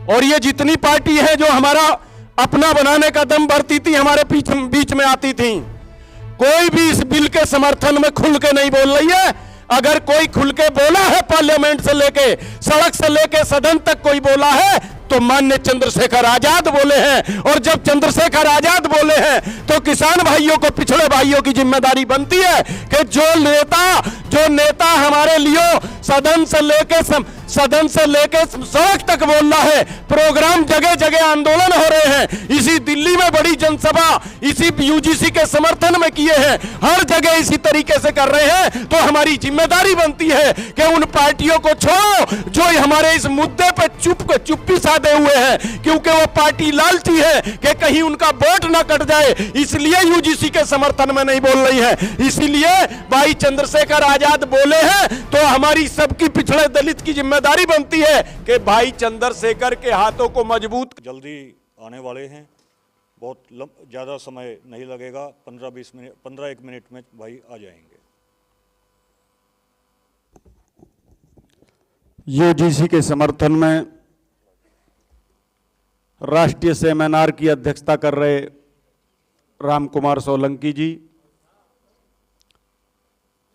और ये जितनी पार्टी है जो हमारा अपना बनाने का दम भरती थी, हमारे बीच में आती थी, कोई भी इस बिल के समर्थन में खुल के नहीं बोल रही है। अगर कोई खुल के बोला है, पार्लियामेंट से लेके सड़क से लेके सदन तक कोई बोला है, तो माननीय चंद्रशेखर आजाद बोले हैं। और जब चंद्रशेखर आजाद बोले हैं तो किसान भाइयों को, पिछड़े भाइयों की जिम्मेदारी बनती है कि जो नेता हमारे लिए सदन से लेके सड़क तक बोल रहा है, प्रोग्राम जगह जगह आंदोलन हो रहे हैं, इसी दिल्ली में बड़ी जनसभा इसी यूजीसी के समर्थन में किए हैं, हर जगह इसी तरीके से कर रहे हैं, तो हमारी जिम्मेदारी बनती है कि उन पार्टियों को छोड़ो जो हमारे इस मुद्दे पे चुप्पी साधे हुए हैं, क्योंकि वो पार्टी लालची है कि कहीं उनका वोट ना कट जाए, इसलिए यूजीसी के समर्थन में नहीं बोल रही है। इसीलिए भाई चंद्रशेखर आजाद बोले हैं तो हमारी सबकी पिछड़े दलित की जिम्मेदारी बनती है कि भाई चंद्रशेखर के हाथों को मजबूत। जल्दी आने वाले हैं, बहुत ज़्यादा समय नहीं लगेगा, 15-20 मिनट, 15-1 मिनट में भाई आ जाएंगे। यूजीसी के समर्थन में राष्ट्रीय सेमिनार की अध्यक्षता कर रहे राम कुमार सोलंकी जी,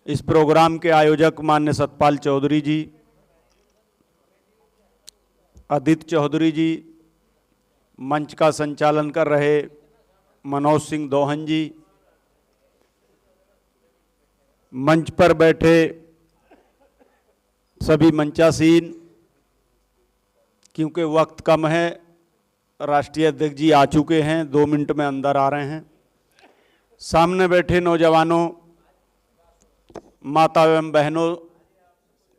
इस प्रोग्राम के आयोजक माननीय सतपाल चौधरी जी, आदित्य चौधरी जी, मंच का संचालन कर रहे मनोज सिंह दोहन जी, मंच पर बैठे सभी मंचासीन, क्योंकि वक्त कम है, राष्ट्रीय अध्यक्ष जी आ चुके हैं, 2 मिनट में अंदर आ रहे हैं, सामने बैठे नौजवानों, माता एवं बहनों,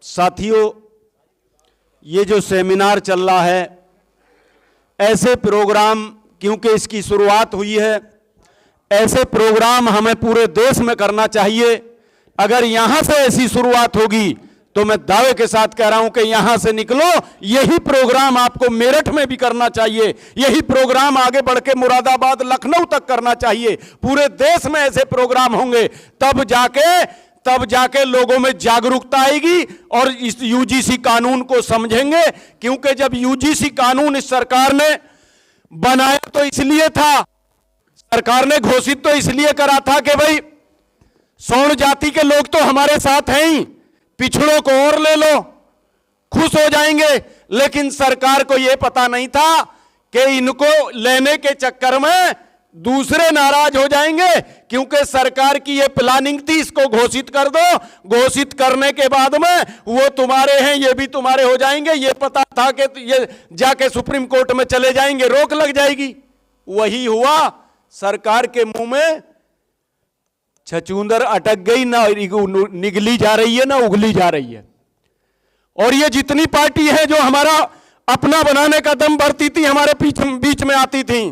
साथियों, ये जो सेमिनार चल रहा है, ऐसे प्रोग्राम, क्योंकि इसकी शुरुआत हुई है, ऐसे प्रोग्राम हमें पूरे देश में करना चाहिए। अगर यहां से ऐसी शुरुआत होगी तो मैं दावे के साथ कह रहा हूं कि यहां से निकलो, यही प्रोग्राम आपको मेरठ में भी करना चाहिए, यही प्रोग्राम आगे बढ़ के मुरादाबाद, लखनऊ तक करना चाहिए। पूरे देश में ऐसे प्रोग्राम होंगे, तब जाके लोगों में जागरूकता आएगी और इस यूजीसी कानून को समझेंगे। क्योंकि जब यूजीसी कानून इस सरकार ने बनाया तो इसलिए था, सरकार ने घोषित तो इसलिए करा था कि भाई सौण जाति के लोग तो हमारे साथ हैं ही, पिछड़ों को और ले लो, खुश हो जाएंगे। लेकिन सरकार को यह पता नहीं था कि इनको लेने के चक्कर में दूसरे नाराज हो जाएंगे, क्योंकि सरकार की ये प्लानिंग थी, इसको घोषित कर दो, घोषित करने के बाद में वो तुम्हारे हैं, ये भी तुम्हारे हो जाएंगे। ये पता था कि ये जाके सुप्रीम कोर्ट में चले जाएंगे, रोक लग जाएगी। वही हुआ, सरकार के मुंह में छचूंदर अटक गई, ना निगली जा रही है ना उगली जा रही है। और ये जितनी पार्टी है जो हमारा अपना बनाने का दम भरती थी, हमारे बीच में आती थी,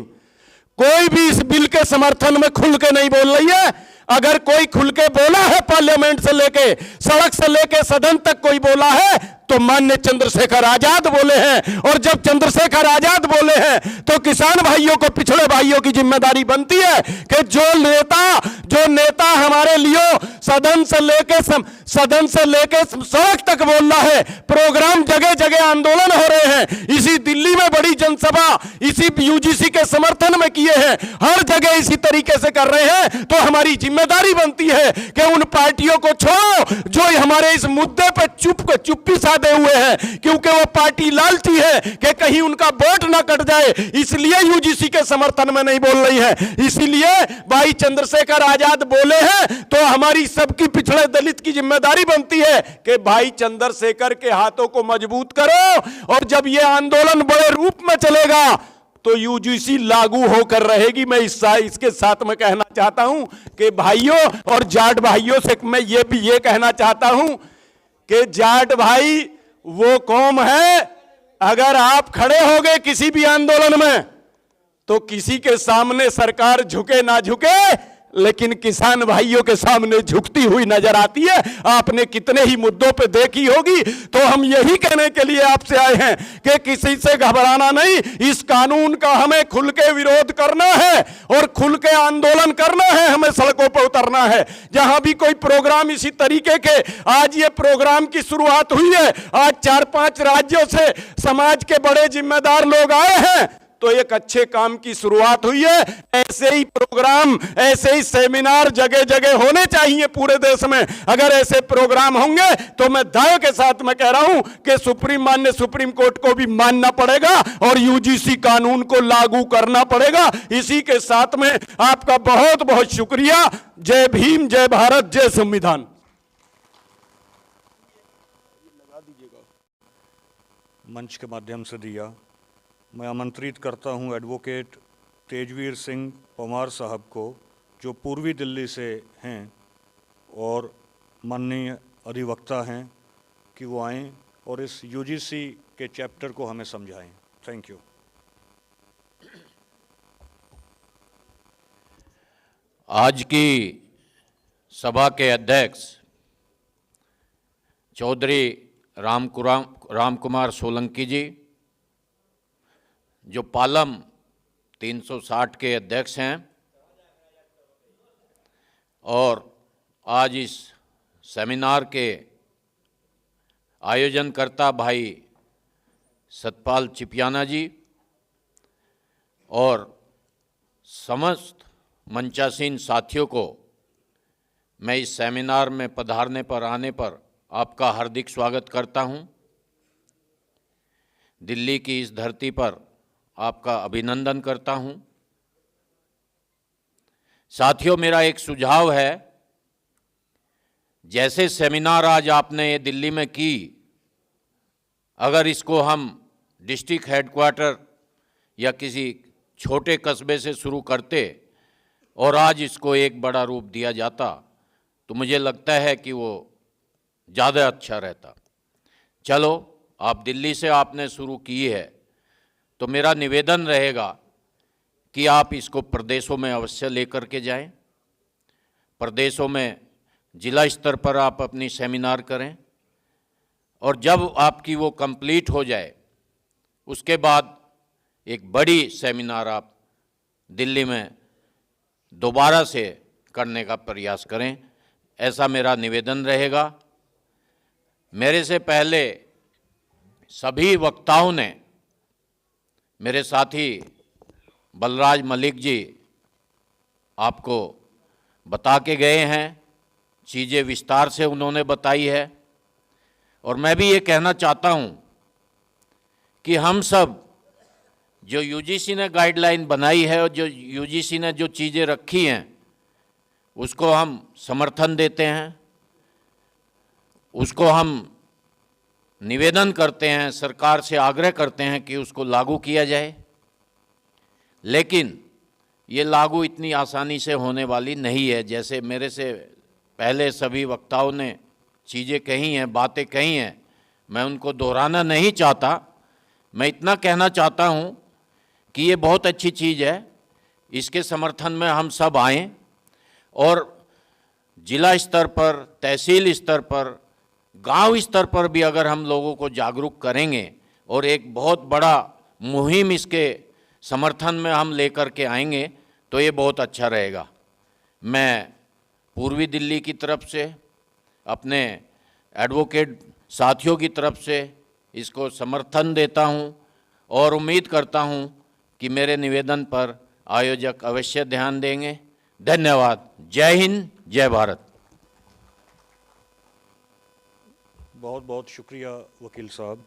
कोई भी इस बिल के समर्थन में खुल के नहीं बोल रही है। अगर कोई खुल के बोला है, पार्लियामेंट से लेके सड़क से लेके सदन तक कोई बोला है, तो माननीय चंद्रशेखर आजाद बोले हैं। और जब चंद्रशेखर आजाद बोले हैं तो किसान भाइयों को, पिछड़े भाइयों की जिम्मेदारी बनती है कि जो नेता हमारे लिए सदन से लेके सड़क तक बोल रहा है, प्रोग्राम जगह जगह आंदोलन हो रहे हैं, इसी दिल्ली में बड़ी जनसभा इसी यूजीसी के समर्थन में किए हैं, हर जगह इसी तरीके से कर रहे हैं, तो हमारी जिम्मेदारी बनती है कि उन पार्टियों को छोड़ो जो हमारे इस मुद्दे पर चुप्पी साधे हुए हैं, क्योंकि वो पार्टी लालची है कि कहीं उनका वोट ना कट जाए, इसलिए यूजीसी के समर्थन में नहीं बोल रही है। इसीलिए भाई चंद्रशेखर आजाद बोले हैं तो हमारी सबकी पिछड़े दलित की जिम्मेदारी बनती है कि भाई चंद्रशेखर के हाथों को मजबूत करो। और जब ये आंदोलन बड़े रूप में चलेगा तो यूजीसी लागू होकर रहेगी। मैं इसके साथ में कहना चाहता हूं कि भाइयों और जाट भाइयों से मैं ये कहना चाहता हूं कि जाट भाई वो कौम है, अगर आप खड़े हो गए किसी भी आंदोलन में तो किसी के सामने सरकार झुके ना झुके, लेकिन किसान भाइयों के सामने झुकती हुई नजर आती है। आपने कितने ही मुद्दों पे देखी होगी। तो हम यही कहने के लिए आपसे आए हैं कि किसी से घबराना नहीं, इस कानून का हमें खुल के विरोध करना है और खुल के आंदोलन करना है, हमें सड़कों पर उतरना है। जहां भी कोई प्रोग्राम इसी तरीके के, आज ये प्रोग्राम की शुरुआत हुई है, आज 4-5 राज्यों से समाज के बड़े जिम्मेदार लोग आए हैं, तो एक अच्छे काम की शुरुआत हुई है। ऐसे ही प्रोग्राम, ऐसे ही सेमिनार जगह जगह होने चाहिए पूरे देश में। अगर ऐसे प्रोग्राम होंगे तो मैं दावे के साथ मैं कह रहा हूं कि माननीय सुप्रीम कोर्ट को भी मानना पड़ेगा और यूजीसी कानून को लागू करना पड़ेगा। इसी के साथ में आपका बहुत बहुत शुक्रिया। जय भीम, जय भारत, जय संविधान। मंच के माध्यम से दिया। मैं आमंत्रित करता हूं एडवोकेट तेजवीर सिंह परमार साहब को, जो पूर्वी दिल्ली से हैं और माननीय अधिवक्ता हैं, कि वो आएं और इस यूजीसी के चैप्टर को हमें समझाएं। Thank you. आज की सभा के अध्यक्ष चौधरी राम कुमार सोलंकी जी, जो पालम 360 के अध्यक्ष हैं, और आज इस सेमिनार के आयोजनकर्ता भाई सतपाल चिपियाना जी और समस्त मंचासीन साथियों को मैं इस सेमिनार में पधारने पर आने पर आपका हार्दिक स्वागत करता हूं। दिल्ली की इस धरती पर आपका अभिनंदन करता हूं। साथियों, मेरा एक सुझाव है, जैसे सेमिनार आज आपने ये दिल्ली में की, अगर इसको हम डिस्ट्रिक्ट हेडक्वार्टर या किसी छोटे कस्बे से शुरू करते और आज इसको एक बड़ा रूप दिया जाता, तो मुझे लगता है कि वो ज़्यादा अच्छा रहता। चलो, आप दिल्ली से आपने शुरू की है, तो मेरा निवेदन रहेगा कि आप इसको प्रदेशों में अवश्य लेकर के जाएं। प्रदेशों में जिला स्तर पर आप अपनी सेमिनार करें, और जब आपकी वो कंप्लीट हो जाए उसके बाद एक बड़ी सेमिनार आप दिल्ली में दोबारा से करने का प्रयास करें, ऐसा मेरा निवेदन रहेगा। मेरे से पहले सभी वक्ताओं ने, मेरे साथी बलराज मलिक जी आपको बता के गए हैं, चीज़ें विस्तार से उन्होंने बताई है, और मैं भी ये कहना चाहता हूँ कि हम सब जो यूजीसी ने गाइडलाइन बनाई है और जो यूजीसी ने जो चीज़ें रखी हैं उसको हम समर्थन देते हैं, उसको हम निवेदन करते हैं, सरकार से आग्रह करते हैं कि उसको लागू किया जाए। लेकिन ये लागू इतनी आसानी से होने वाली नहीं है। जैसे मेरे से पहले सभी वक्ताओं ने चीज़ें कही हैं, बातें कही हैं, मैं उनको दोहराना नहीं चाहता। मैं इतना कहना चाहता हूँ कि ये बहुत अच्छी चीज़ है, इसके समर्थन में हम सब आएँ और जिला स्तर पर, तहसील स्तर पर, गांव स्तर पर भी अगर हम लोगों को जागरूक करेंगे और एक बहुत बड़ा मुहिम इसके समर्थन में हम लेकर के आएंगे तो ये बहुत अच्छा रहेगा। मैं पूर्वी दिल्ली की तरफ से, अपने एडवोकेट साथियों की तरफ से इसको समर्थन देता हूं और उम्मीद करता हूं कि मेरे निवेदन पर आयोजक अवश्य ध्यान देंगे। धन्यवाद। जय हिंद, जय भारत। बहुत बहुत शुक्रिया वकील साहब।